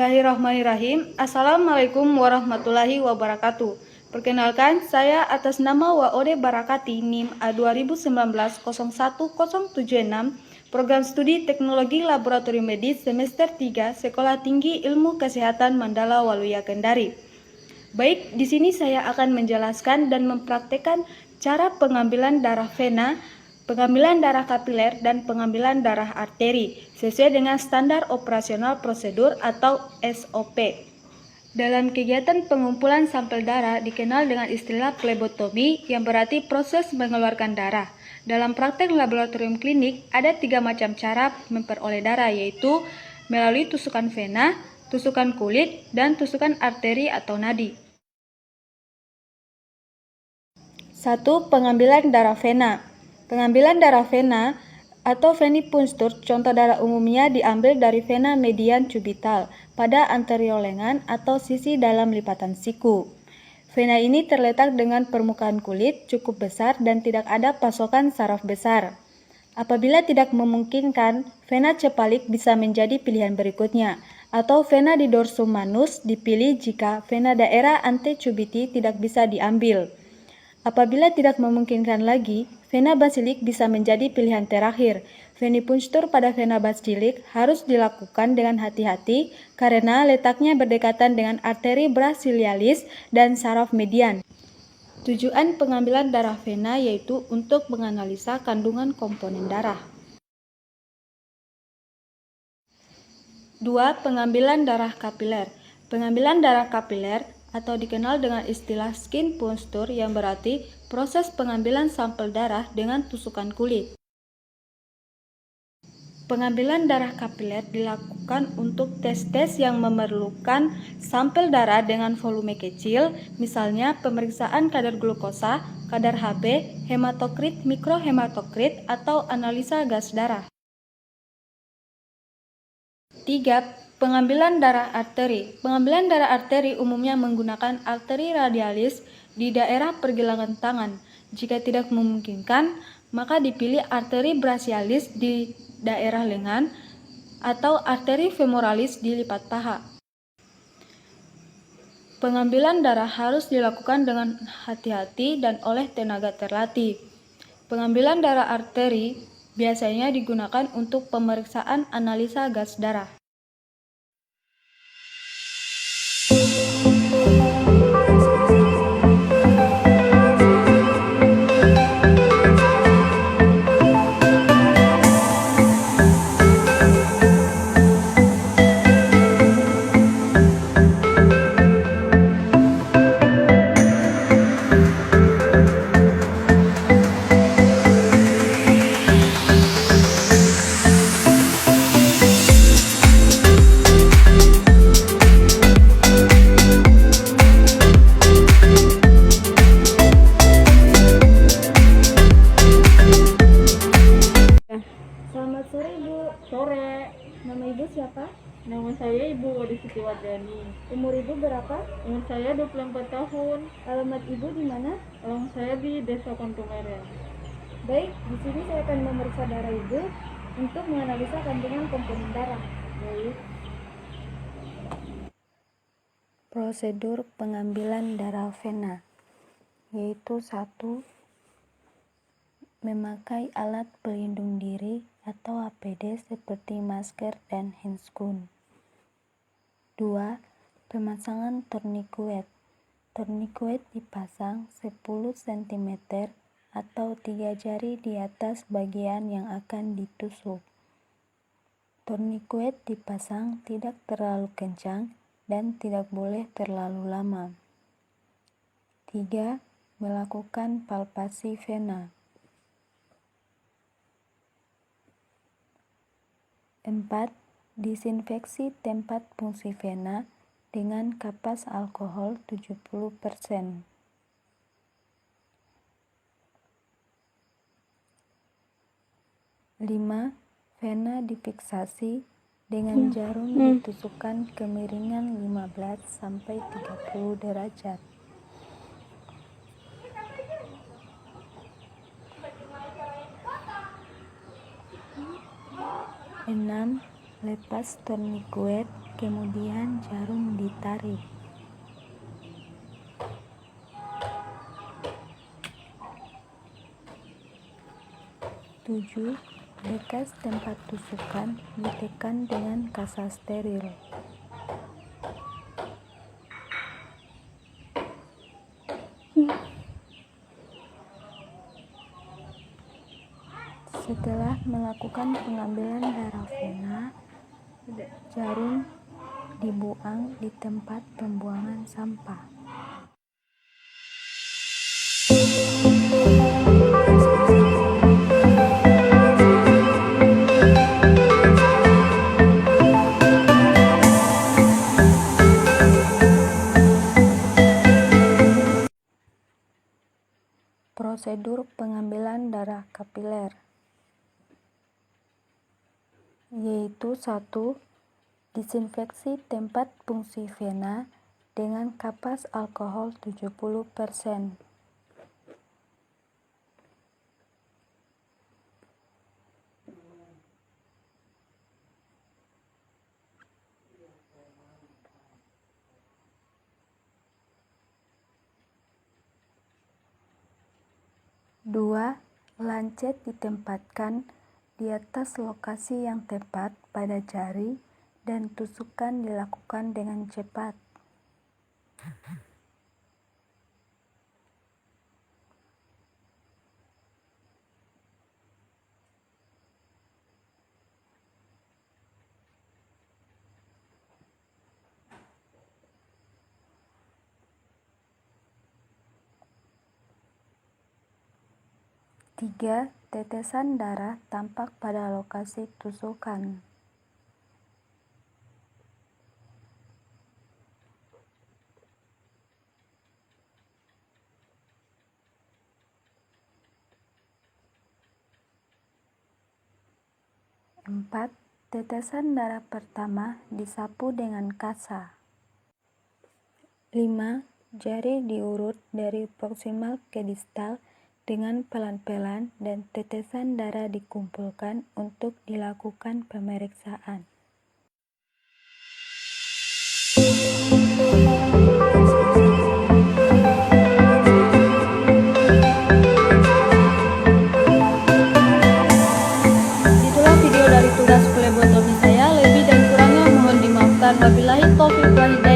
Bismillahirrahmanirrahim. Assalamualaikum warahmatullahi wabarakatuh. Perkenalkan, saya atas nama Waode Barakati NIM A2019-01076, Program Studi Teknologi Laboratorium Medis Semester 3 Sekolah Tinggi Ilmu Kesehatan Mandala Waluya Kendari. Baik, di sini saya akan menjelaskan dan mempraktekkan cara pengambilan darah vena, pengambilan darah kapiler, dan pengambilan darah arteri sesuai dengan standar operasional prosedur atau SOP. Dalam kegiatan pengumpulan sampel darah dikenal dengan istilah plebotomi, yang berarti proses mengeluarkan darah. Dalam praktek laboratorium klinik ada 3 macam cara memperoleh darah, yaitu melalui tusukan vena, tusukan kulit, dan tusukan arteri atau nadi. 1. Pengambilan darah vena. Pengambilan darah vena atau venipunctur, contoh darah umumnya diambil dari vena median cubital pada anterior lengan atau sisi dalam lipatan siku. Vena ini terletak dengan permukaan kulit cukup besar dan tidak ada pasokan saraf besar. Apabila tidak memungkinkan, vena cepalik bisa menjadi pilihan berikutnya, atau vena di dorsum manus dipilih jika vena daerah antecubiti tidak bisa diambil. Apabila tidak memungkinkan lagi, vena basilik bisa menjadi pilihan terakhir. Venipunctur pada vena basilik harus dilakukan dengan hati-hati karena letaknya berdekatan dengan arteri brachiosalis dan saraf median. Tujuan pengambilan darah vena yaitu untuk menganalisa kandungan komponen darah. 2. Pengambilan darah kapiler. Pengambilan darah kapiler atau dikenal dengan istilah skin puncture, yang berarti proses pengambilan sampel darah dengan tusukan kulit. Pengambilan darah kapiler dilakukan untuk tes-tes yang memerlukan sampel darah dengan volume kecil, misalnya pemeriksaan kadar glukosa, kadar Hb, hematokrit, mikrohematokrit, atau analisa gas darah. 3. Pengambilan darah arteri. Pengambilan darah arteri umumnya menggunakan arteri radialis di daerah pergelangan tangan. Jika tidak memungkinkan, maka dipilih arteri brachialis di daerah lengan atau arteri femoralis di lipat paha. Pengambilan darah harus dilakukan dengan hati-hati dan oleh tenaga terlatih. Pengambilan darah arteri biasanya digunakan untuk pemeriksaan analisa gas darah. Selamat sore, Ibu. Sore, Nama Ibu siapa? nama saya Ibu Wadi Sitiwardani. Umur Ibu berapa? Umur saya 24 tahun. Alamat Ibu di mana? Alamat saya di Desa Kontumeren. Baik, di sini saya akan memeriksa darah Ibu untuk menganalisa kandungan komponen darah. Baik. Prosedur pengambilan darah vena yaitu 1. Memakai alat pelindung diri atau APD seperti masker dan handscoon. 2. Pemasangan tourniquet. Tourniquet dipasang 10 cm atau 3 jari di atas bagian yang akan ditusuk. Tourniquet dipasang tidak terlalu kencang dan tidak boleh terlalu lama. 3. Melakukan palpasi vena. 4. Disinfeksi tempat fungsi vena dengan kapas alkohol 70%. 5. Vena difiksasi dengan jarum ditusukkan kemiringan 15-30 derajat. 6. Lepas tourniquet kemudian jarum ditarik. 7. Bekas tempat tusukan ditekan dengan kasa steril. Setelah melakukan pengambilan darah vena, jarum dibuang di tempat pembuangan sampah. Prosedur pengambilan darah kapiler yaitu 1. Disinfeksi tempat fungsi vena dengan kapas alkohol 70%. 2. Lancet ditempatkan di atas lokasi yang tepat pada jari dan tusukan dilakukan dengan cepat. 3. Tetesan darah tampak pada lokasi tusukan. 4. Tetesan darah pertama disapu dengan kasa. 5. Jari diurut dari proksimal ke distal dengan pelan-pelan dan tetesan darah dikumpulkan untuk dilakukan pemeriksaan. Itulah video dari tugas kuliah buat saya. Lebih dan kurangnya mohon dimaafkan. Wabillahi taufiq wal hidayah.